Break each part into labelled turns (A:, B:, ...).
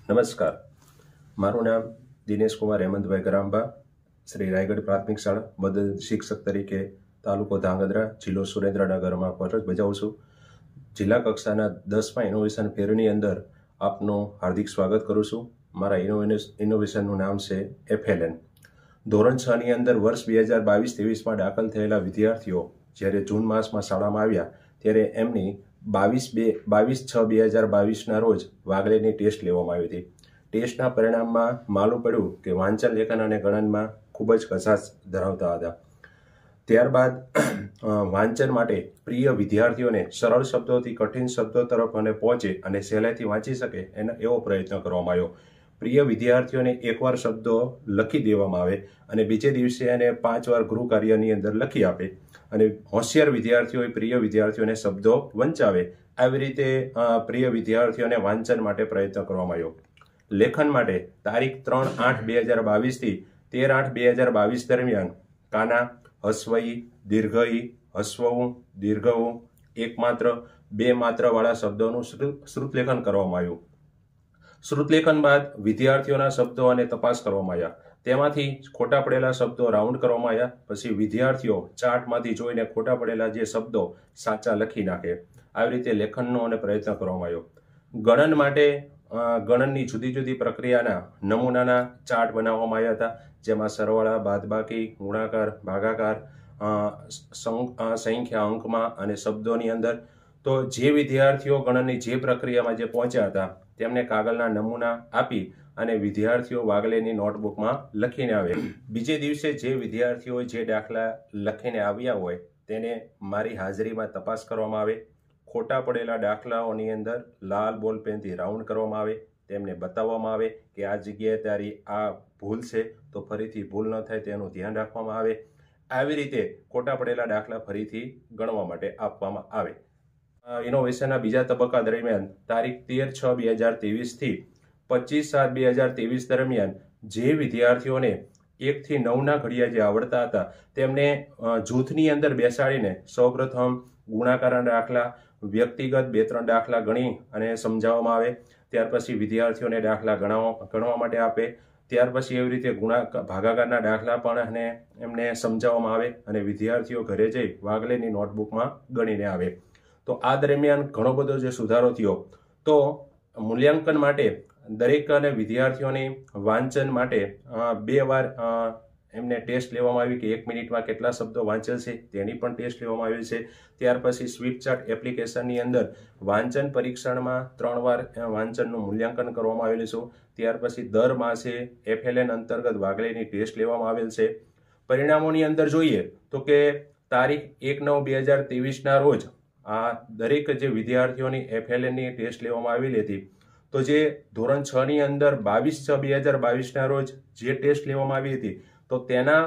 A: નમસ્કાર, મારું નામ દિનેશ કુમાર હેમંતભાઈ ગરાંભા, શ્રી રાયગઢ પ્રાથમિક શાળા મદદ શિક્ષક તરીકે તાલુકો ધાંગધ્રા, જિલ્લો સુરેન્દ્રનગરમાં ફરજ બજાવું છું. જિલ્લા કક્ષાના 10મા ઇનોવેશન ફેરની અંદર આપનું હાર્દિક સ્વાગત કરું છું. મારા ઇનોવેશનનું નામ છે FLN. ધોરણ 6ની અંદર વર્ષ 2022-23માં દાખલ થયેલા વિદ્યાર્થીઓ જ્યારે જૂન માસમાં શાળામાં આવ્યા ત્યારે એમની 22/6/2022ના રોજ વાગલેની ટેસ્ટ લેવામાં આવી હતી. ટેસ્ટના પરિણામમાં માલુમ પડ્યું કે વાંચન, લેખન અને ગણનમાં ખૂબ જ કચાશ ધરાવતા હતા. ત્યારબાદ વાંચન માટે પ્રિય વિદ્યાર્થીઓને સરળ શબ્દોથી કઠિન શબ્દો તરફ અને પહોંચે અને સહેલાઈથી વાંચી શકે એવો પ્રયત્ન કરવામાં આવ્યો. પ્રિય વિદ્યાર્થીઓને એકવાર શબ્દો લખી દેવામાં આવે અને બીજે દિવસે એને 5 વાર ગૃહ કાર્યની અંદર લખી આપે અને હોશિયાર વિદ્યાર્થીઓ પ્રિય વિદ્યાર્થીઓને શબ્દો વંચાવે. આવી રીતે પ્રિય વિદ્યાર્થીઓને વાંચન માટે પ્રયત્ન કરવામાં આવ્યો. લેખન માટે તારીખ 3/8/2022થી 13/8/2022 દરમિયાન કાના, હસ્વઈ, દીર્ઘઈ, હસ્વઉ, દીર્ઘઉ, એક માત્ર, બે માત્રવાળા શબ્દોનું શ્રુતલેખન કરવામાં આવ્યું. શ્રુતલેખન બાદ વિદ્યાર્થીઓના શબ્દો અને તપાસ કરવામાં આવ્યા. તેમાંથી ખોટા પડેલા શબ્દો રાઉન્ડ કરવામાં આવ્યા. પછી વિદ્યાર્થીઓ ચાર્ટમાંથી જોઈને ખોટા પડેલા જે શબ્દો સાચા લખી નાખે. આવી રીતે લેખનનો અને પ્રયત્ન કરવામાં આવ્યો. ગણન માટે ગણનની જુદી જુદી પ્રક્રિયાના નમૂનાના ચાર્ટ બનાવવામાં આવ્યા હતા, જેમાં સરવાળા, બાદબાકી, ગુણાકાર, ભાગાકાર, સંખ્યા અંકમાં અને શબ્દોની અંદર. તો જે વિદ્યાર્થીઓ ગણનની જે પ્રક્રિયામાં જે પહોંચ્યા હતા તેમને કાગળના નમૂના આપી અને વિદ્યાર્થીઓ વાગલેની નોટબુકમાં લખીને આવે. બીજે દિવસે જે વિદ્યાર્થીઓ જે દાખલા લખીને આવ્યા હોય તેને મારી હાજરીમાં તપાસ કરવામાં આવે. ખોટા પડેલા દાખલાઓની અંદર લાલ બોલપેનથી રાઉન્ડ કરવામાં આવે. તેમને બતાવવામાં આવે કે આ જગ્યાએ તારી આ ભૂલ છે, તો ફરીથી ભૂલ ન થાય તેનું ધ્યાન રાખવામાં આવે. આવી રીતે ખોટા પડેલા દાખલા ફરીથી ગણવા માટે આપવામાં આવે. ઇનોવેશનના બીજા તબક્કા દરમિયાન તારીખ 13/6/2023થી 25/7/2023 દરમિયાન જે વિદ્યાર્થીઓને 1 થી 9ના ઘડિયા જે આવડતા હતા તેમને જૂથની અંદર બેસાડીને સૌપ્રથમ ગુણાકારના દાખલા વ્યક્તિગત 2-3 દાખલા ગણી અને સમજાવવામાં આવે. ત્યાર પછી વિદ્યાર્થીઓને દાખલા ગણવા માટે આપે. ત્યાર પછી એવી રીતે ભાગાકારના દાખલા પણ એમને સમજાવવામાં આવે અને વિદ્યાર્થીઓ ઘરે જઈ વાગલેની નોટબુકમાં ગણીને આવે. તો આ દરમિયાન ઘણો બધો જે સુધારો થયો. તો મૂલ્યાંકન માટે દરેક અને વિદ્યાર્થીઓની વાંચન માટે 2 વાર એમને ટેસ્ટ લેવામાં આવી કે 1 મિનિટમાં કેટલા શબ્દો વાંચેલ છે તેની પણ ટેસ્ટ લેવામાં આવી છે. ત્યાર પછી સ્વીપચાર્ટ એપ્લિકેશનની અંદર વાંચન પરીક્ષણમાં 3 વાર વાંચનનું મૂલ્યાંકન કરવામાં આવેલું છે. ત્યાર પછી દર માસે FLN અંતર્ગત વાગલેની ટેસ્ટ લેવામાં આવેલ છે. પરિણામોની અંદર જોઈએ તો કે તારીખ 1/9/2023ના રોજ આ દરેક જે વિદ્યાર્થીઓની FLNની ટેસ્ટ લેવામાં આવેલી હતી. તો જે ધોરણ 6ની અંદર 22/6/2022ના રોજ જે ટેસ્ટ લેવામાં આવી હતી તો તેના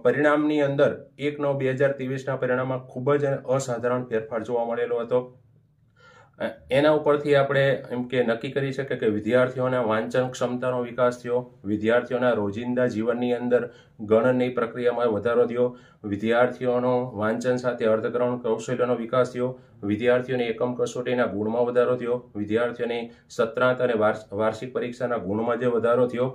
A: પરિણામની અંદર 1/9/2023ના પરિણામમાં ખૂબ જ અસાધારણ ફેરફાર જોવા મળેલો હતો. એના ઉપરથી આપણે એમ કે નક્કી કરી શકીએ કે વિદ્યાર્થીઓના વાંચન ક્ષમતાનો વિકાસ થયો, વિદ્યાર્થીઓના રોજિંદા જીવનની અંદર ગણનની પ્રક્રિયામાં વધારો થયો, વિદ્યાર્થીઓનો વાંચન સાથે અર્થગ્રહણ કૌશલ્યનો વિકાસ થયો, વિદ્યાર્થીઓની એકમ કસોટીના ગુણમાં વધારો થયો, વિદ્યાર્થીઓની સત્રાંત અને વાર્ષિક પરીક્ષાના ગુણમાં જે વધારો થયો.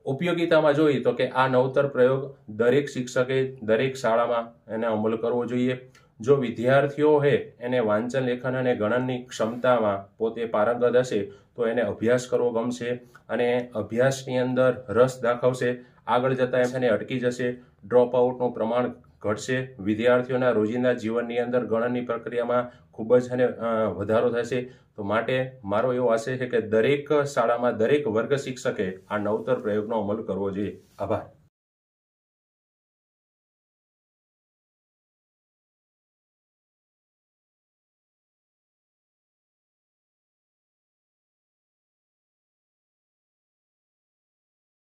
A: ઉપયોગિતામાં જોઈએ તો કે આ નવતર પ્રયોગ દરેક શિક્ષકે દરેક શાળામાં એને અમલ કરવો જોઈએ. જો વિદ્યાર્થીઓ એને વાંચન, લેખન અને ગણનની ક્ષમતામાં પોતે પારંગત હશે તો એને અભ્યાસ કરવો ગમશે અને અભ્યાસની અંદર રસ દાખવશે. આગળ જતાં એને અટકી જશે, ડ્રોપ આઉટનું પ્રમાણ ઘટશે. વિદ્યાર્થીઓના રોજિંદા જીવનની અંદર ગણનની પ્રક્રિયામાં ખૂબ જ વધારો થશે. તો માટે મારો એવો આશય છે કે દરેક શાળામાં દરેક વર્ગ શિક્ષકે આ નવતર પ્રયોગનો અમલ કરવો જોઈએ. આભાર.